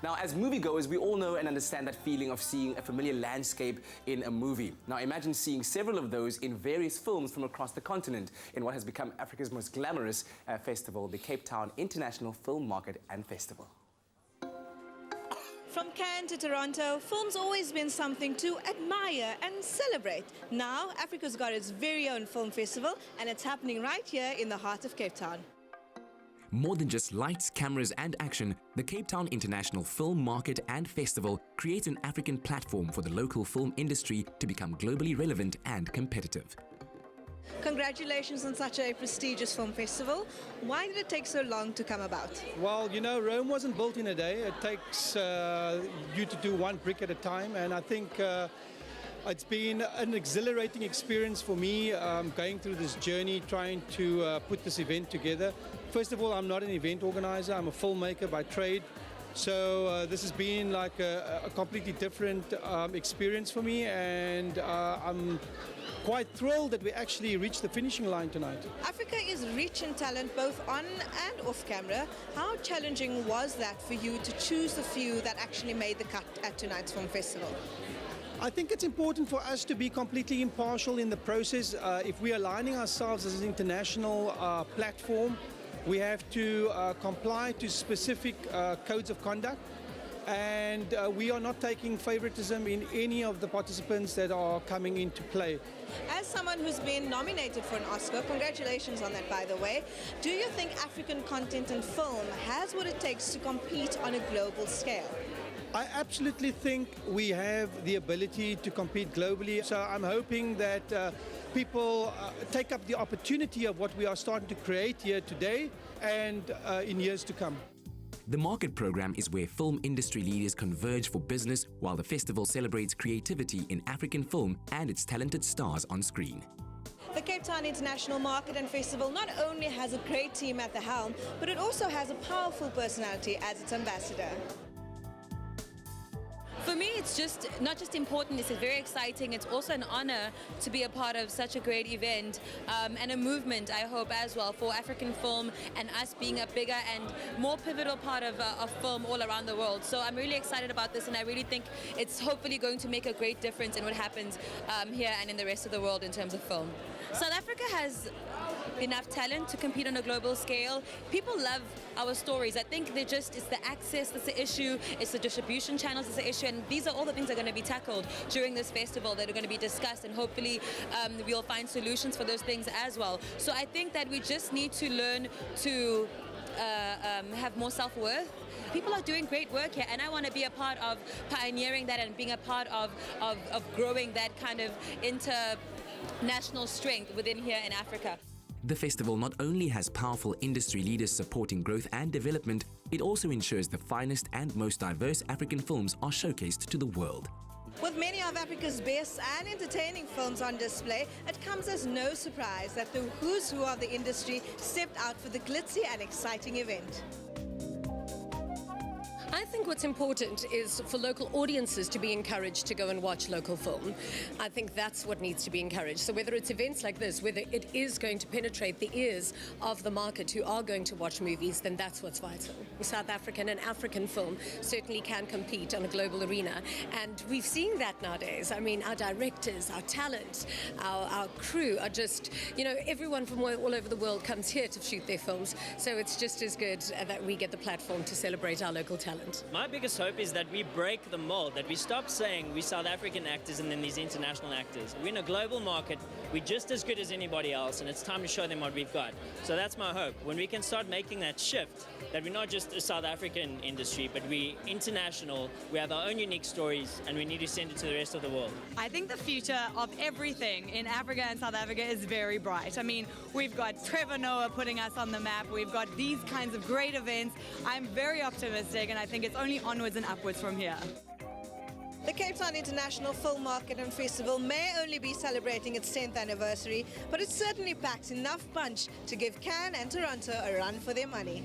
Now, as moviegoers, we all know and understand that feeling of seeing a familiar landscape in a movie. Now, imagine seeing several of those in various films from across the continent in what has become Africa's most glamorous festival, the Cape Town International Film Market and Festival. From Cannes to Toronto, film's always been something to admire and celebrate. Now, Africa's got its very own film festival, and it's happening right here in the heart of Cape Town. More than just lights, cameras and action, the Cape Town International Film Market and Festival creates an African platform for the local film industry to become globally relevant and competitive. Congratulations on such a prestigious film festival. Why did it take so long to come about? Well, you know, Rome wasn't built in a day. It takes you to do one brick at a time, and I think it's been an exhilarating experience for me going through this journey, trying to put this event together. First of all, I'm not an event organizer, I'm a filmmaker by trade. So this has been like a completely different experience for me, and I'm quite thrilled that we actually reached the finishing line tonight. Africa is rich in talent both on and off camera. How challenging was that for you to choose the few that actually made the cut at tonight's film festival? I think it's important for us to be completely impartial in the process. If we are aligning ourselves as an international platform, we have to comply to specific codes of conduct, and we are not taking favoritism in any of the participants that are coming into play. As someone who's been nominated for an Oscar, congratulations on that, by the way, do you think African content and film has what it takes to compete on a global scale? I absolutely think we have the ability to compete globally, so I'm hoping that people take up the opportunity of what we are starting to create here today and in years to come. The market program is where film industry leaders converge for business, while the festival celebrates creativity in African film and its talented stars on screen. The Cape Town International Market and Festival not only has a great team at the helm, but it also has a powerful personality as its ambassador. For me, it's just not just important, it's very exciting. It's also an honor to be a part of such a great event and a movement, I hope, as well, for African film and us being a bigger and more pivotal part of film all around the world. So I'm really excited about this, and I really think it's hopefully going to make a great difference in what happens here and in the rest of the world in terms of film. South Africa has enough talent to compete on a global scale. People love our stories. I think it's the access that's the issue, it's the distribution channels that's the issue, and these are all the things that are going to be tackled during this festival that are going to be discussed, and hopefully we'll find solutions for those things as well. So I think that we just need to learn to have more self-worth. People are doing great work here, and I want to be a part of pioneering that and being a part of growing that kind of international strength within here in Africa. The festival not only has powerful industry leaders supporting growth and development, it also ensures the finest and most diverse African films are showcased to the world. With many of Africa's best and entertaining films on display, it comes as no surprise that the who's who of the industry stepped out for the glitzy and exciting event. I think what's important is for local audiences to be encouraged to go and watch local film. I think that's what needs to be encouraged. So whether it's events like this, whether it is going to penetrate the ears of the market who are going to watch movies, then that's what's vital. South African and African film certainly can compete on a global arena, and we've seen that nowadays. I mean, our directors, our talent, our crew are just, you know, everyone from all over the world comes here to shoot their films, so it's just as good that we get the platform to celebrate our local talent. My biggest hope is that we break the mold, that we stop saying we're South African actors and then these international actors. We're in a global market, we're just as good as anybody else, and it's time to show them what we've got. So that's my hope. When we can start making that shift, that we're not just a South African industry, but we're international, we have our own unique stories, and we need to send it to the rest of the world. I think the future of everything in Africa and South Africa is very bright. I mean, we've got Trevor Noah putting us on the map, we've got these kinds of great events. I'm very optimistic, and I think it's only onwards and upwards from here. The Cape Town International Film Market and Festival may only be celebrating its 10th anniversary, but it certainly packs enough punch to give Cannes and Toronto a run for their money.